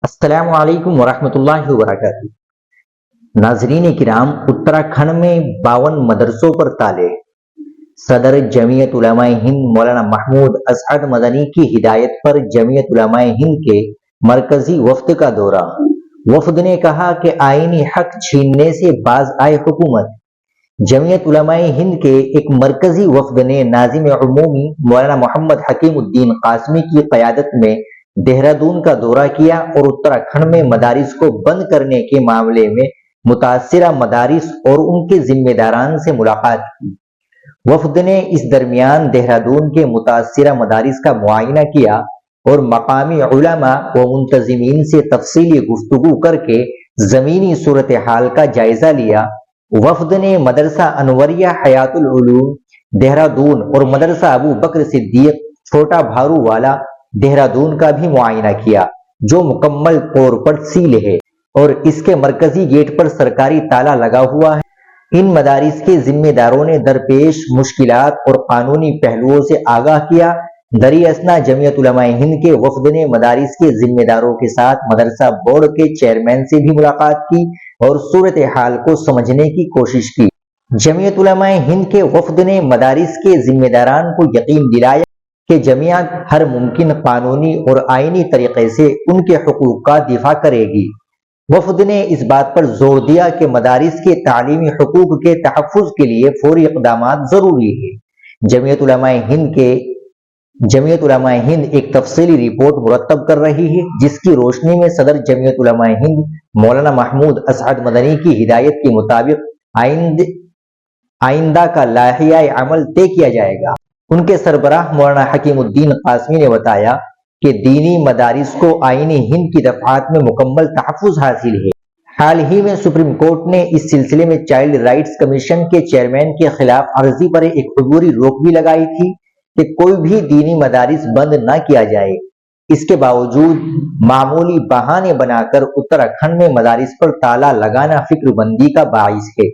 السلام علیکم ورحمۃ اللہ وبرکاتہ۔ ناظرین کرام، اتراکھنڈ میں 52 مدرسوں پر تالے۔ صدر جمعیت علماء ہند مولانا محمود اسعد مدنی کی ہدایت پر جمعیت علماء ہند کے مرکزی وفد کا دورہ۔ وفد نے کہا کہ آئینی حق چھیننے سے باز آئے حکومت۔ جمعیت علماء ہند کے ایک مرکزی وفد نے ناظم عمومی مولانا محمد حکیم الدین قاسمی کی قیادت میں دہرادون کا دورہ کیا اور اتراکھنڈ میں مدارس کو بند کرنے کے معاملے میں متاثرہ مدارس اور ان کے ذمہ داران سے ملاقات کی۔ وفد نے اس درمیان دہرادون کے متاثرہ مدارس کا معائنہ کیا اور مقامی علماء و منتظمین سے تفصیلی گفتگو کر کے زمینی صورتحال کا جائزہ لیا۔ وفد نے مدرسہ انوریہ حیات العلوم دہرادون اور مدرسہ ابو بکر صدیق چھوٹا بھارو والا دہرادون کا بھی معائنہ کیا، جو مکمل طور پر سیل ہے اور اس کے مرکزی گیٹ پر سرکاری تالا لگا ہوا ہے۔ ان مدارس کے ذمہ داروں نے درپیش مشکلات اور قانونی پہلوؤں سے آگاہ کیا۔ دریں اثنا جمعیت علماء ہند کے وفد نے مدارس کے ذمہ داروں کے ساتھ مدرسہ بورڈ کے چیئرمین سے بھی ملاقات کی اور صورتحال کو سمجھنے کی کوشش کی۔ جمعیت علماء ہند کے وفد نے مدارس کے ذمہ داران کو یقین دلایا کہ جمعیت ہر ممکن قانونی اور آئینی طریقے سے ان کے حقوق کا دفاع کرے گی۔ وفد نے اس بات پر زور دیا کہ مدارس کے تعلیمی حقوق کے تحفظ کے لیے فوری اقدامات ضروری ہے۔ جمعیت علماء ہند ایک تفصیلی رپورٹ مرتب کر رہی ہے، جس کی روشنی میں صدر جمعیت علماء ہند مولانا محمود اسعد مدنی کی ہدایت کے مطابق آئندہ کا لائحہ عمل طے کیا جائے گا۔ ان کے سربراہ مولانا حکیم الدین قاسمی نے بتایا کہ دینی مدارس کو آئین ہند کی دفعات میں مکمل تحفظ حاصل ہے۔ حال ہی میں سپریم کورٹ نے اس سلسلے میں چائلڈ رائٹس کمیشن کے چیئرمین کے خلاف عرضی پر ایک عبوری روک بھی لگائی تھی کہ کوئی بھی دینی مدارس بند نہ کیا جائے۔ اس کے باوجود معمولی بہانے بنا کر اتراکھنڈ میں مدارس پر تالا لگانا فکر بندی کا باعث ہے۔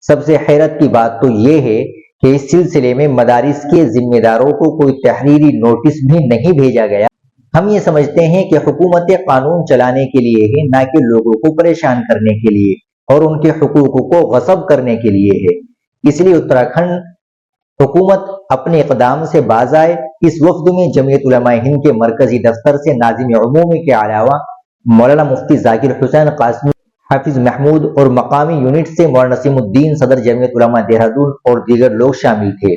سب سے حیرت کی بات تو یہ ہے کہ اس سلسلے میں مدارس کے ذمہ داروں کو کوئی تحریری نوٹس بھی نہیں بھیجا گیا۔ ہم یہ سمجھتے ہیں کہ حکومت قانون چلانے کے لیے ہے، نہ کہ لوگوں کو پریشان کرنے کے لیے اور ان کے حقوق کو غصب کرنے کے لیے ہے۔ اس لیے اتراکھنڈ حکومت اپنے اقدام سے باز آئے۔ اس وفد میں جمعیت علماء ہند کے مرکزی دفتر سے ناظم عمومی کے علاوہ مولانا مفتی ذاکر حسین قاسمی، حافظ محمود اور مقامی یونٹ سے مولانا نسیم الدین صدر جمعیت علماء دہرادون اور دیگر لوگ شامل تھے۔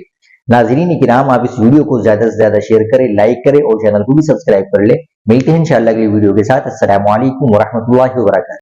ناظرین کرام، آپ اس ویڈیو کو زیادہ سے زیادہ شیئر کریں، لائک کریں اور چینل کو بھی سبسکرائب کر لیں۔ ملتے ہیں انشاءاللہ اگلی ویڈیو کے ساتھ۔ السلام علیکم ورحمۃ اللہ وبرکاتہ۔